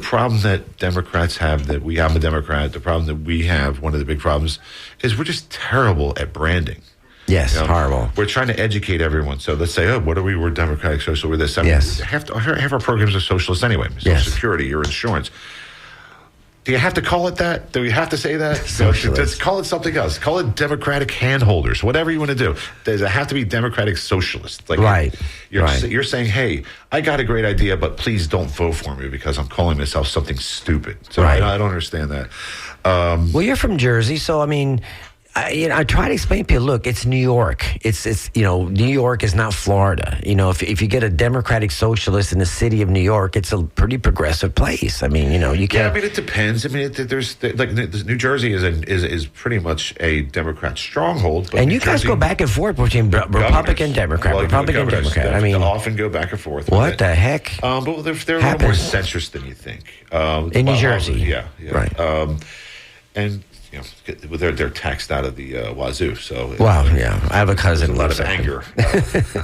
problem that Democrats have, that we have a Democrat, the problem that we have, one of the big problems, is we're just terrible at branding. Yes, horrible. We're trying to educate everyone. So let's say, what are we? We're Democratic Social. We're this. Half our programs are socialist anyway. Social Security, your insurance. Do you have to call it that? Do we have to say that? Just call it something else. Call it Democratic handholders, whatever you want to do. Does it have to be Democratic Socialist? You're saying, hey, I got a great idea, but please don't vote for me because I'm calling myself something stupid. So I don't understand that. Well, you're from Jersey, so I mean, I try to explain to people, look, it's New York. It's New York is not Florida. If you get a Democratic Socialist in the city of New York, it's a pretty progressive place. I mean, you can't. Yeah, I mean, it depends. I mean, there's like New Jersey is pretty much a Democrat stronghold. But and New you guys Jersey, go back and forth between Republican, Democrat, well, Republican, Democrat. I mean, often go back and forth. What the heck? But they're a little more centrist than you think. In New Jersey, yeah, right. And they're taxed out of the wazoo. So yeah, I have a cousin who lives lives anger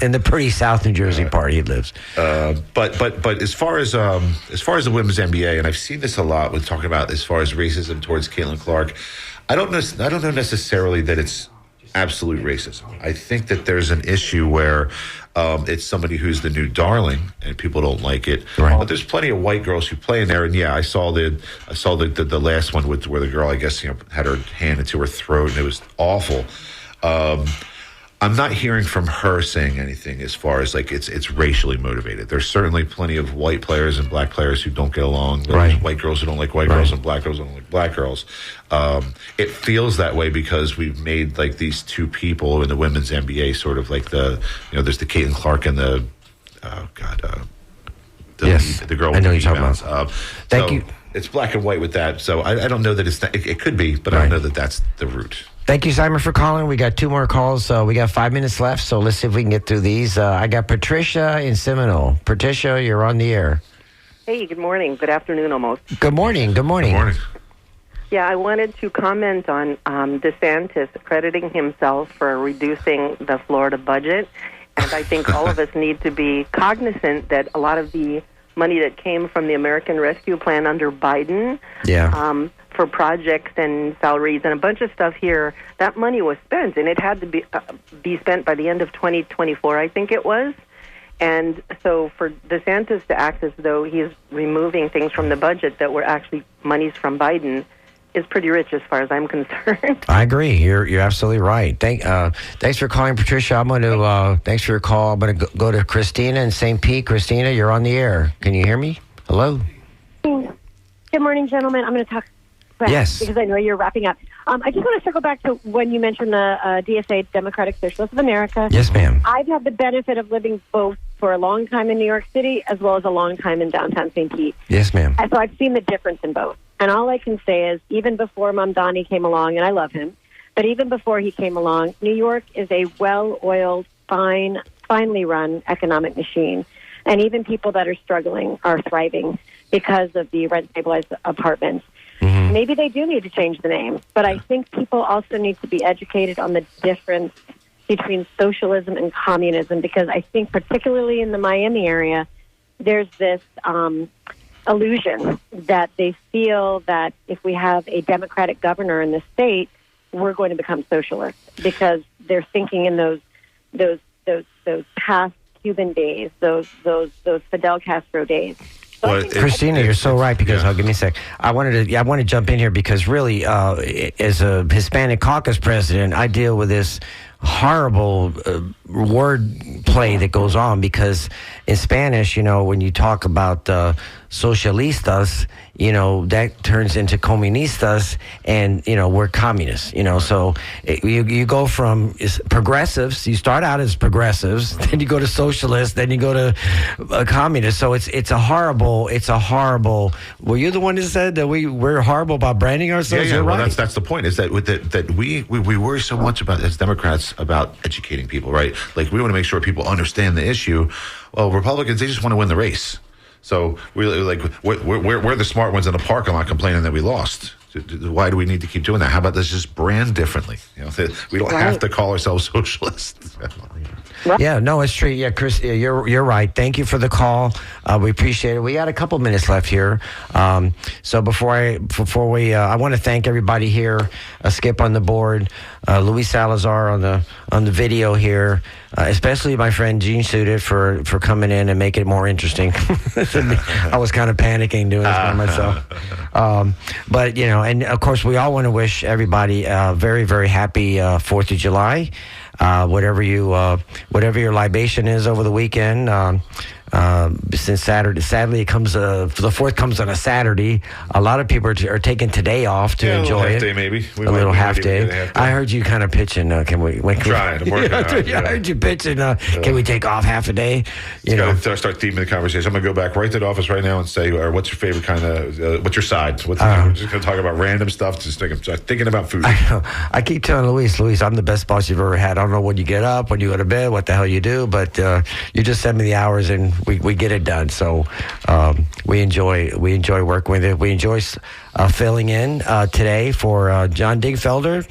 in the pretty South New Jersey part. He lives. But as far as the women's NBA, and I've seen this a lot when talking about as far as racism towards Caitlin Clark, I don't know necessarily that it's absolute racism. I think that there's an issue where it's somebody who's the new darling and people don't like it. Right. But there's plenty of white girls who play in there, and I saw the last one where the girl, I guess, had her hand into her throat, and it was awful. I'm not hearing from her saying anything as far as like it's racially motivated. There's certainly plenty of white players and black players who don't get along. There's right. white girls who don't like white girls and black girls who don't like black girls. It feels that way because we've made like these two people in the women's NBA sort of like there's the Caitlin Clark and the girl with I know the you're talking about. Thank you. It's black and white with that. So I don't know that it could be, but I don't know that that's the root. Thank you, Simon, for calling. We got 2 more calls. We got 5 minutes left, so let's see if we can get through these. I got Patricia in Seminole. Patricia, you're on the air. Hey, good morning. Good afternoon, almost. Good morning. Good morning. Good morning. Yeah, I wanted to comment on DeSantis crediting himself for reducing the Florida budget. And I think all of us need to be cognizant that a lot of the money that came from the American Rescue Plan under Biden for projects and salaries and a bunch of stuff here, that money was spent, and it had to be spent by the end of 2024, I think it was. And so for DeSantis to act as though he's removing things from the budget that were actually monies from Biden is pretty rich as far as I'm concerned. I agree. You're absolutely right. Thanks for calling, Patricia. I'm going to thanks for your call. I'm going to go to Christina in St. Pete. Christina, you're on the air. Can you hear me? Hello. Good morning, gentlemen. I'm going to talk fast because I know you're wrapping up. I just want to circle back to when you mentioned the DSA, Democratic Socialists of America. Yes, ma'am. I've had the benefit of living both for a long time in New York City as well as a long time in downtown St. Pete. Yes, ma'am. And so I've seen the difference in both. And all I can say is, even before Mamdani came along, and I love him, but even before he came along, New York is a well-oiled, finely run economic machine. And even people that are struggling are thriving because of the rent-stabilized apartments. Mm-hmm. Maybe they do need to change the name, but I think people also need to be educated on the difference between socialism and communism, because I think particularly in the Miami area, there's this illusion that they feel that if we have a Democratic governor in the state, we're going to become socialist, because they're thinking in those past Cuban days, those Fidel Castro days. Christina, you're so right, because give me a sec. I want to jump in here because really, as a Hispanic caucus president, I deal with this horrible word play that goes on, because in Spanish, when you talk about socialistas, that turns into comunistas, and we're communists. So you go from progressives. You start out as progressives, then you go to socialists, then you go to communists. So it's a horrible. Were you the one that said that we're horrible about branding ourselves? Yeah. You're Well, right. that's the point. Is that we worry so much about, as Democrats, about educating people, right? Like, we want to make sure people understand the issue. Well, Republicans, they just want to win the race. So we're the smart ones in the parking lot complaining that we lost. Why do we need to keep doing that? How about let's just brand differently? We don't have to call ourselves socialists. Yeah, no, it's true. Yeah, Chris, you're right. Thank you for the call. We appreciate it. We got a couple minutes left here. So before we, I want to thank everybody here. Skip on the board, Luis Salazar on the video here, especially my friend Gene Suited for coming in and making it more interesting. I was kind of panicking doing this by myself. But and of course, we all want to wish everybody a very, very happy 4th of July. Whatever your libation is over the weekend, since Saturday, sadly, it comes. The 4th comes on a Saturday. A lot of people are taking today off to enjoy a little half it. day maybe. A little half day. I heard you kind of pitching. Can we? I'm trying. I'm working on it. I heard you pitching. Can we take off half a day? You know, start theming the conversation. I'm gonna go back right to the office right now and say, what's your favorite kind of? What's your side? We're just gonna talk about random stuff. Just thinking about food. I keep telling Luis, I'm the best boss you've ever had. I don't know when you get up, when you go to bed, what the hell you do, but you just send me the hours and we get it done. So we enjoy working with it. We enjoy filling in today for John Digfelder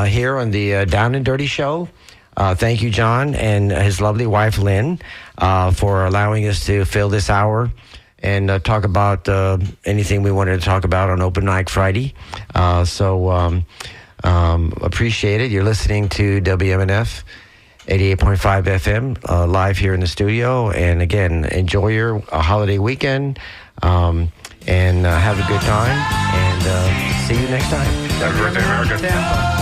here on the Down and Dirty Show. Thank you, John, and his lovely wife, Lynn, for allowing us to fill this hour and talk about anything we wanted to talk about on Open Mic Friday. Appreciate it. You're listening to WMNF 88.5 FM live here in the studio. And again, enjoy your holiday weekend and have a good time. And see you next time. Happy birthday, America.